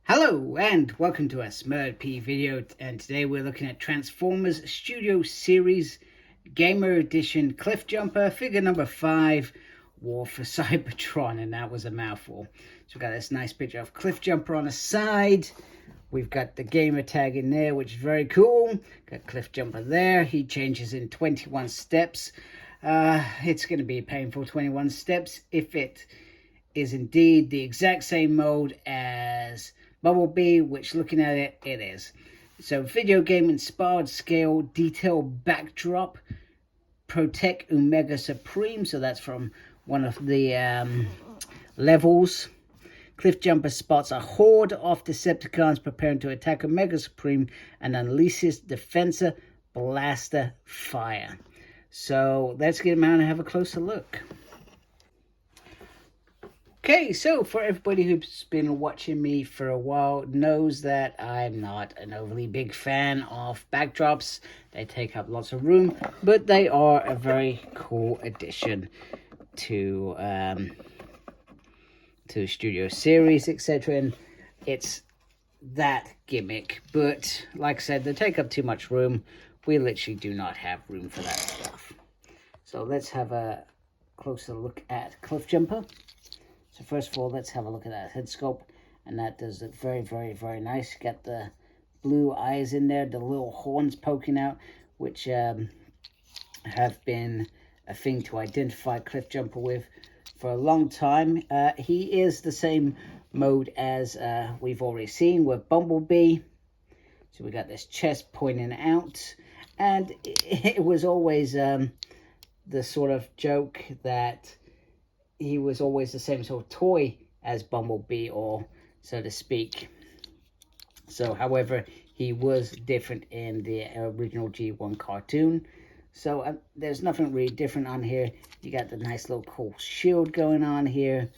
Hello and welcome to a SmurDP video, and today we're looking at Transformers Studio Series Gamer Edition Cliffjumper figure number 5, War for Cybertron, and that was a mouthful. So we've got this nice picture of Cliffjumper on the side. We've got the gamer tag in there, which is very cool. Got Cliffjumper there. He changes in 21 steps. It's going to be a painful 21 steps if it is indeed the exact same mode as Bumblebee, which looking at it, it is. So video game inspired scale detail backdrop, Protect Omega Supreme. So that's from one of the levels. Cliffjumper spots a horde of Decepticons preparing to attack Omega Supreme and unleashes Defensor Blaster Fire. So let's get him out and have a closer look. Okay, so for everybody who's been watching me for a while knows that I'm not an overly big fan of backdrops. They take up lots of room, but they are a very cool addition to the Studio Series, etc. And it's that gimmick, but like I said, they take up too much room. We literally do not have room for that stuff. So let's have a closer look at Cliffjumper. So first of all, let's have a look at that head sculpt, and that does look very, very, very nice. Got the blue eyes in there, the little horns poking out, which have been a thing to identify Cliffjumper with for a long time. He is the same mode as we've already seen with Bumblebee. So we got this chest pointing out, and it was always the sort of joke that he was always the same sort of toy as Bumblebee, or so to speak. So, however, he was different in the original G1 cartoon. So, there's nothing really different on here. You got the nice little cool shield going on here.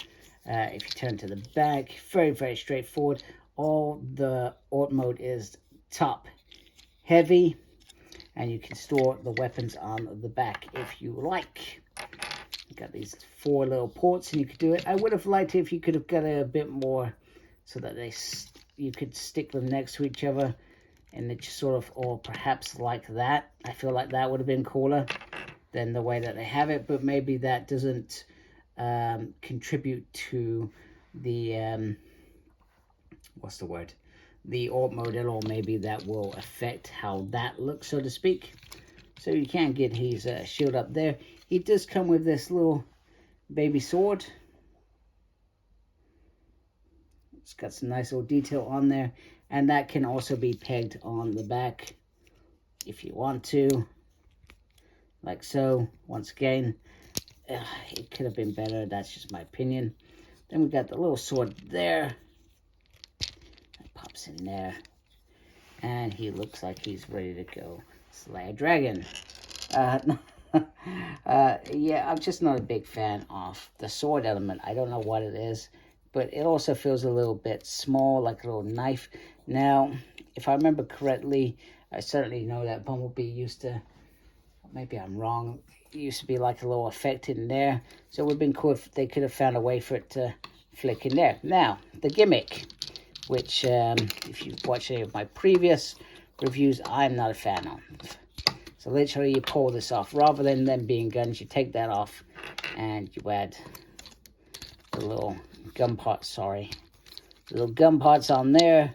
If you turn to the back, very, very straightforward. All the alt mode is top heavy, and you can store the weapons on the back if you like. You got these 4 little ports, and you could do it. I would have liked it if you could have got it a bit more so that you could stick them next to each other, and it just sort of, or perhaps like that. I feel like that would have been cooler than the way that they have it, but maybe that doesn't contribute to the what's the word, the alt mode at all. Maybe that will affect how that looks, so to speak. So you can get his shield up there. He does come with this little baby sword. It's got some nice little detail on there. And that can also be pegged on the back if you want to. Like so. Once again, it could have been better. That's just my opinion. Then we got the little sword there. That pops in there. And he looks like he's ready to go slay a dragon. Yeah, I'm just not a big fan of the sword element. I don't know what it is, but it also feels a little bit small, like a little knife. Now, if I remember correctly, I certainly know that Bumblebee used to, maybe I'm wrong, it used to be like a little effect in there. So it would have been cool if they could have found a way for it to flick in there. Now, the gimmick, which if you've watched any of my previous reviews, I'm not a fan of. So literally you pull this off. Rather than them being guns, you take that off and you add the little gun parts, the little gun parts on there.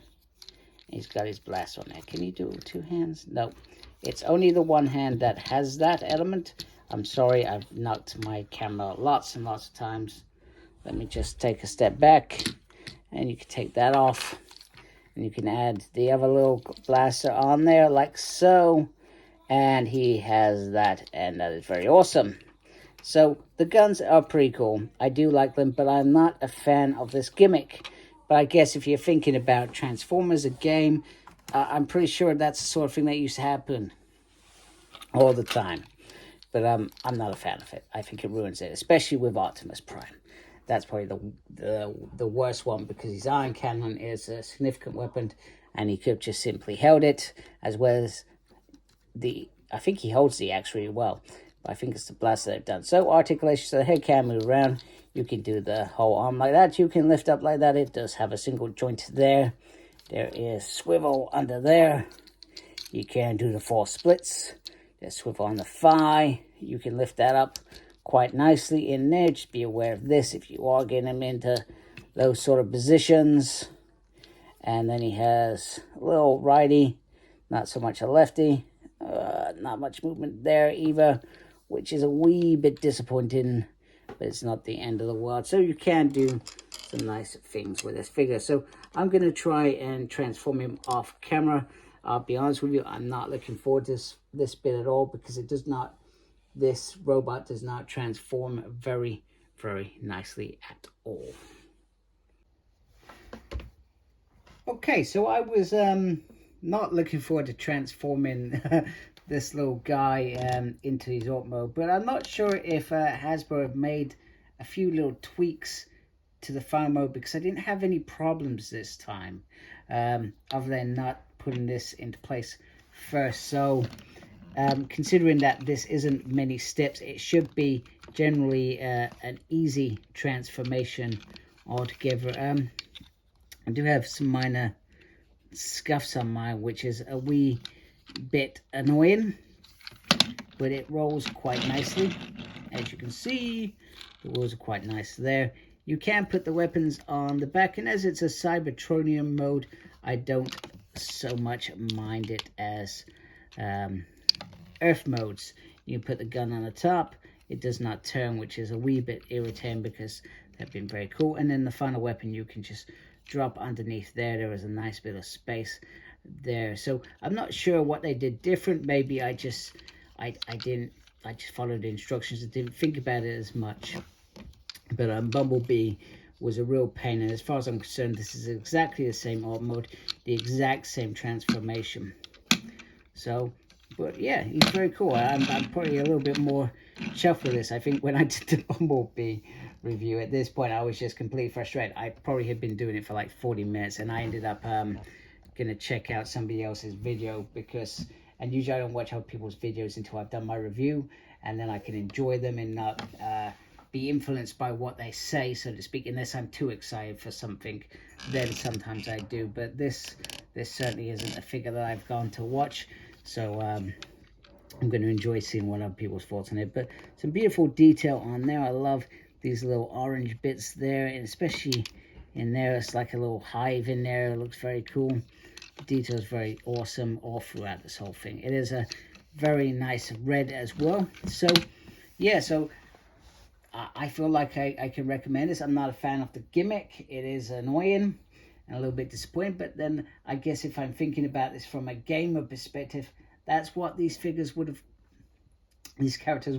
He's got his blast on there. Can you do it with 2 hands? No. It's only the one hand that has that element. I'm sorry, I've knocked my camera lots and lots of times. Let me just take a step back, and you can take that off. And you can add the other little blaster on there like so. And he has that, and that is very awesome. So the guns are pretty cool. I do like them, but I'm not a fan of this gimmick. But I guess if you're thinking about Transformers, a game, I'm pretty sure that's the sort of thing that used to happen all the time. But I'm not a fan of it. I think it ruins it, especially with Optimus Prime. That's probably the worst one, because his iron cannon is a significant weapon, and he could have just simply held it, as well as I think he holds the axe really well, but I think it's the blast that they've done. So articulation, so the head can move around. You can do the whole arm like that. You can lift up like that. It does have a single joint there. There is swivel under there. You can do the 4 splits. There's swivel on the thigh. You can lift that up quite nicely in there. Just be aware of this if you are getting him into those sort of positions. And then he has a little righty, not so much a lefty. Not much movement there either, which is a wee bit disappointing, but it's not the end of the world. So you can do some nice things with this figure. So I'm going to try and transform him off camera. I'll be honest with you, I'm not looking forward to this bit at all, because it does not, this robot does not transform very, very nicely at all. Okay, so I was not looking forward to transforming this little guy into his Orc mode, but I'm not sure if Hasbro have made a few little tweaks to the final mode, because I didn't have any problems this time, other than not putting this into place first. So considering that this isn't many steps, it should be generally an easy transformation altogether. I do have some minor scuffs on mine, which is a wee bit annoying, but it rolls quite nicely. As you can see, the wheels are quite nice there. You can put the weapons on the back, and as it's a Cybertronian mode, I don't so much mind it as Earth modes. You put the gun on the top, it does not turn, which is a wee bit irritating, because they've been very cool. And then the final weapon, you can just drop underneath there. There is a nice bit of space there. So I'm not sure what they did different. Maybe I just followed the instructions and didn't think about it as much. But Bumblebee was a real pain, and as far as I'm concerned, this is exactly the same art mode, the exact same transformation. So, but yeah, he's very cool. I'm probably a little bit more chuffed with this. I think when I did the Bumblebee review, at this point I was just completely frustrated. I probably had been doing it for like 40 minutes, and I ended up gonna check out somebody else's video, because, and usually I don't watch other people's videos until I've done my review, and then I can enjoy them and not be influenced by what they say, so to speak, unless I'm too excited for something. Then sometimes I do, but this certainly isn't a figure that I've gone to watch, so I'm going to enjoy seeing what other people's thoughts on it. But some beautiful detail on there. I love these little orange bits there, and especially in there, it's like a little hive in there. It looks very cool. The detail is very awesome all throughout this whole thing. It is a very nice red as well. So yeah, so I feel like I can recommend this. I'm not a fan of the gimmick. It is annoying and a little bit disappointing, but then I guess if I'm thinking about this from a gamer perspective, that's what these characters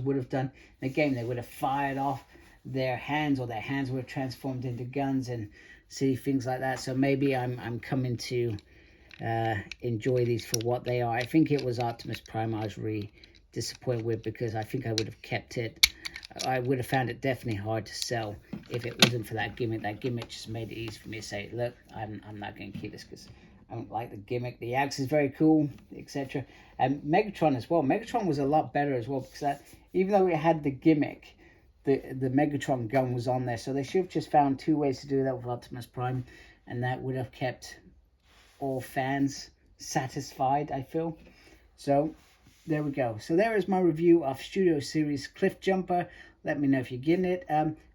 would have done in the game. They would have fired off their hands, or their hands would have transformed into guns and see things like that. So maybe I'm coming to enjoy these for what they are. I think it was Optimus Prime I was really disappointed with, because I think I would have kept it. I would have found it definitely hard to sell if it wasn't for that gimmick. That gimmick just made it easy for me to say, look, I'm not going to keep this because I don't like the gimmick. The axe is very cool, etc. And Megatron as well. Megatron was a lot better as well, because even though it had the gimmick, the Megatron gun was on there. So they should have just found 2 ways to do that with Optimus Prime, and that would have kept all fans satisfied, I feel. So there we go. So there is my review of Studio Series Cliffjumper. Let me know if you're getting it.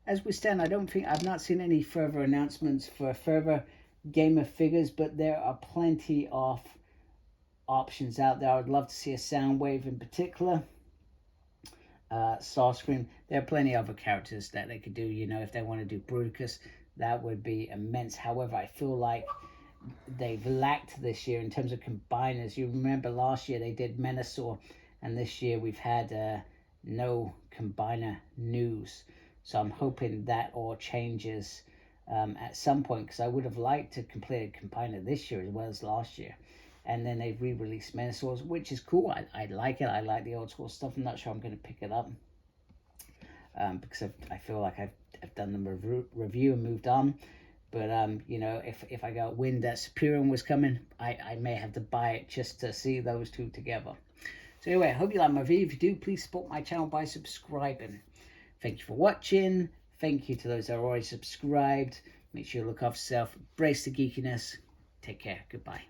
As we stand, I've not seen any further announcements for further gamer figures, but there are plenty of options out there. I would love to see a Soundwave in particular. Starscream. There are plenty of other characters that they could do. You know, if they want to do Bruticus, that would be immense. However, I feel like they've lacked this year in terms of combiners. You remember last year they did Menasor, and this year we've had no combiner news. So I'm hoping that all changes at some point, because I would have liked to complete a combiner this year as well as last year. And then they've re-released Menasors, which is cool. I like it. I like the old school stuff. I'm not sure I'm going to pick it up because I feel like I've done the review and moved on. But, you know, if I got wind that Superior was coming, I may have to buy it just to see those two together. So anyway, I hope you like my video. If you do, please support my channel by subscribing. Thank you for watching. Thank you to those that are already subscribed. Make sure you look after yourself. Embrace the geekiness. Take care. Goodbye.